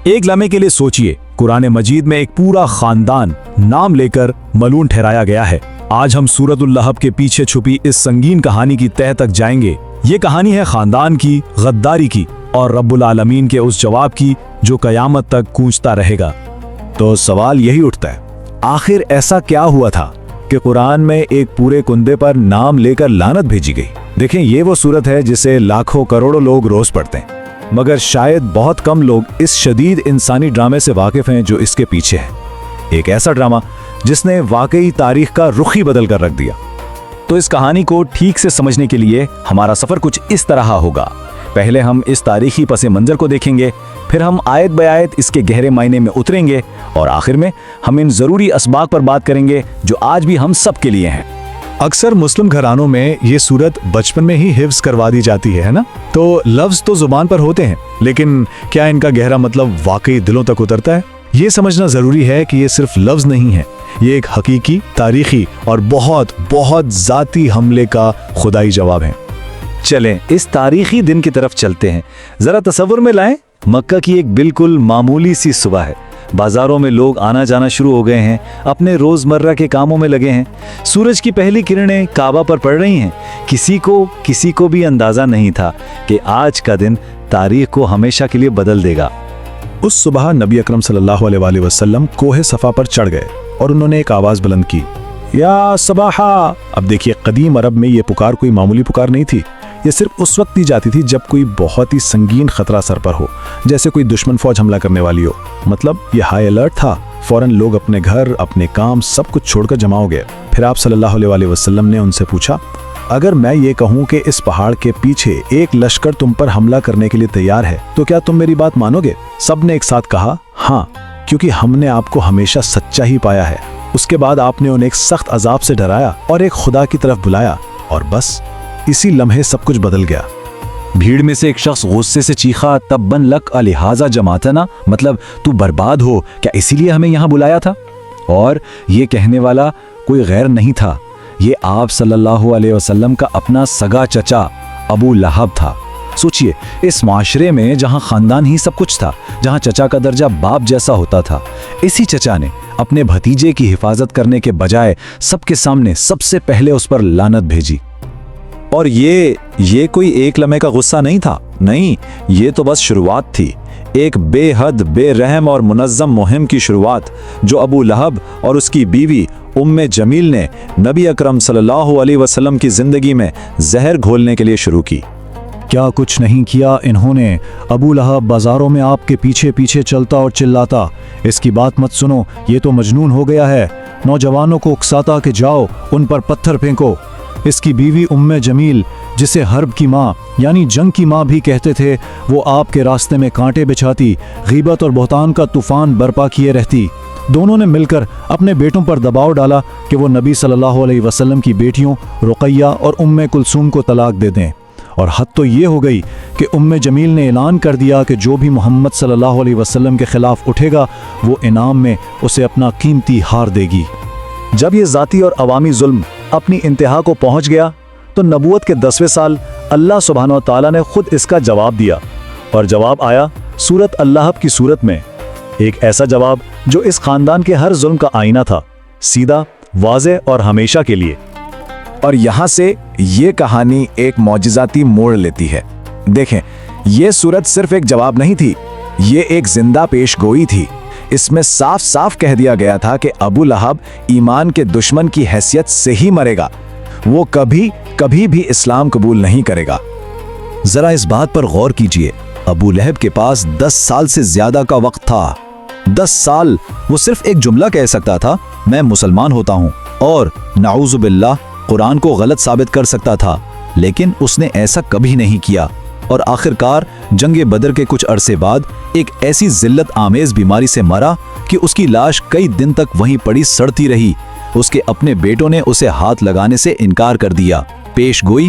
ایک لمحے کے لیے سوچئے، قرآن مجید میں ایک پورا خاندان نام لے کر ملعون ٹھہرایا گیا ہے۔ آج ہم سورۃ اللہب کے پیچھے چھپی اس سنگین کہانی کی تہہ تک جائیں گے۔ یہ کہانی ہے خاندان کی غداری کی اور رب العالمین کے اس جواب کی جو قیامت تک گونجتا رہے گا۔ تو سوال یہی اٹھتا ہے، آخر ایسا کیا ہوا تھا کہ قرآن میں ایک پورے کنبے پر نام لے کر لعنت بھیجی گئی؟ دیکھیں، یہ وہ صورت ہے جسے لاکھوں کروڑوں لوگ روز پڑھتے ہیں، مگر شاید بہت کم لوگ اس شدید انسانی ڈرامے سے واقف ہیں جو اس کے پیچھے ہے۔ ایک ایسا ڈرامہ جس نے واقعی تاریخ کا رخ ہی بدل کر رکھ دیا۔ تو اس کہانی کو ٹھیک سے سمجھنے کے لیے ہمارا سفر کچھ اس طرح ہوگا۔ پہلے ہم اس تاریخی پس منظر کو دیکھیں گے، پھر ہم آیت بہ آیت اس کے گہرے معنی میں اتریں گے، اور آخر میں ہم ان ضروری اسباق پر بات کریں گے جو آج بھی ہم سب کے لیے ہیں۔ اکثر مسلم گھرانوں میں یہ صورت بچپن میں ہی حفظ کروا دی جاتی ہے نا؟ تو لفظ تو زبان پر ہوتے ہیں، لیکن کیا ان کا گہرا مطلب واقعی دلوں تک اترتا ہے؟ یہ سمجھنا ضروری ہے کہ یہ صرف لفظ نہیں ہے، یہ ایک حقیقی، تاریخی اور بہت بہت ذاتی حملے کا خدائی جواب ہے۔ چلیں اس تاریخی دن کی طرف چلتے ہیں۔ ذرا تصور میں لائیں، مکہ کی ایک بالکل معمولی سی صبح ہے۔ بازاروں میں لوگ آنا جانا شروع ہو گئے ہیں، اپنے روزمرہ کے کاموں میں لگے ہیں۔ سورج کی پہلی کرنیں کعبہ پر پڑ رہی ہیں۔ کسی کو بھی اندازہ نہیں تھا کہ آج کا دن تاریخ کو ہمیشہ کے لیے بدل دے گا۔ اس صبح نبی اکرم صلی اللہ علیہ وآلہ وسلم کوہ صفا پر چڑھ گئے اور انہوں نے ایک آواز بلند کی، یا صباحا۔ اب دیکھیے، قدیم عرب میں یہ پکار کوئی معمولی پکار نہیں تھی، یہ صرف اس وقت دی جاتی تھی جب کوئی بہت ہی سنگین خطرہ سر پر ہو، جیسے کوئی دشمن فوج حملہ کرنے والی ہو۔ مطلب یہ ہائی الرٹ تھا، فوراً لوگ اپنے گھر، اپنے کام، سب کچھ چھوڑ کر جمع ہو گئے۔ پھر آپ صلی اللہ علیہ وآلہ وسلم نے ان سے پوچھا، اگر میں یہ کہوں کہ اس پہاڑ کے پیچھے ایک لشکر تم پر حملہ کرنے کے لیے تیار ہے تو کیا تم میری بات مانو گے؟ سب نے ایک ساتھ کہا، ہاں، کیونکہ ہم نے آپ کو ہمیشہ سچا ہی پایا ہے۔ اس کے بعد آپ نے انہیں ایک سخت عذاب سے ڈرایا اور ایک خدا کی طرف بلایا، اور بس اسی لمحے سب کچھ بدل گیا۔ بھیڑ میں سے ایک شخص غصے سے چیخا، تبن لک الہٰذا جماعتنا، مطلب تو برباد ہو، کیا اسی لیے ہمیں یہاں بلایا تھا؟ اور یہ کہنے والا کوئی غیر نہیں تھا، یہ آپ صلی اللہ علیہ وسلم کا اپنا سگا چچا ابو لہب تھا۔ سوچئے، اس معاشرے میں جہاں خاندان ہی سب کچھ تھا، جہاں چچا کا درجہ باپ جیسا ہوتا تھا، اسی چچا نے اپنے بھتیجے کی حفاظت کرنے کے بجائے سب کے سامنے سب سے پہلے اس پر لعنت بھیجی۔ اور یہ کوئی ایک لمحے کا غصہ نہیں تھا، نہیں، یہ تو بس شروعات تھی، ایک بے حد بے رحم اور منظم مہم کی شروعات جو ابو لہب اور اس کی بیوی ام جمیل نے نبی اکرم صلی اللہ علیہ وسلم کی زندگی میں زہر گھولنے کے لیے شروع کی۔ کیا کچھ نہیں کیا انہوں نے؟ ابو لہب بازاروں میں آپ کے پیچھے پیچھے چلتا اور چلاتا، اس کی بات مت سنو، یہ تو مجنون ہو گیا ہے، نوجوانوں کو اکساتا کہ جاؤ ان پر پتھر پھینکو۔ اس کی بیوی ام جمیل، جسے حرب کی ماں یعنی جنگ کی ماں بھی کہتے تھے، وہ آپ کے راستے میں کانٹے بچھاتی، غیبت اور بہتان کا طوفان برپا کیے رہتی۔ دونوں نے مل کر اپنے بیٹوں پر دباؤ ڈالا کہ وہ نبی صلی اللہ علیہ وسلم کی بیٹیوں رقیہ اور ام کلثوم کو طلاق دے دیں، اور حد تو یہ ہو گئی کہ ام جمیل نے اعلان کر دیا کہ جو بھی محمد صلی اللہ علیہ وسلم کے خلاف اٹھے گا وہ انعام میں اسے اپنا قیمتی ہار دے گی۔ جب یہ ذاتی اور عوامی ظلم اپنی انتہا کو پہنچ گیا تو نبوت کے 10ویں سال اللہ سبحانہ و تعالیٰ نے خود اس کا جواب دیا، اور جواب آیا سورۃ اللہب کی صورت میں، ایک ایسا جواب جو اس خاندان کے ہر ظلم کا آئینہ تھا، سیدھا، واضح اور ہمیشہ کے لیے۔ اور یہاں سے یہ کہانی ایک معجزاتی موڑ لیتی ہے۔ دیکھیں، یہ صورت صرف ایک جواب نہیں تھی، یہ ایک زندہ پیش گوئی تھی۔ اس میں صاف صاف کہہ دیا گیا تھا کہ ابو لہب ایمان کے دشمن کی حیثیت سے ہی مرے گا، وہ کبھی بھی اسلام قبول نہیں کرے گا۔ ذرا اس بات پر غور کیجئے، ابو لہب کے پاس 10 سال سے زیادہ کا وقت تھا۔ 10 سال وہ صرف ایک جملہ کہہ سکتا تھا، میں مسلمان ہوتا ہوں، اور نعوذ باللہ قرآن کو غلط ثابت کر سکتا تھا، لیکن اس نے ایسا کبھی نہیں کیا، اور آخرکار جنگ بدر کے کچھ عرصے بعد ایک ایسی ذلت آمیز بیماری سے مرا کہ اس کی لاش کئی دن تک وہیں پڑی سڑتی رہی۔ اس کے اپنے بیٹوں نے اسے ہاتھ لگانے سے انکار کر دیا۔ پیش گوئی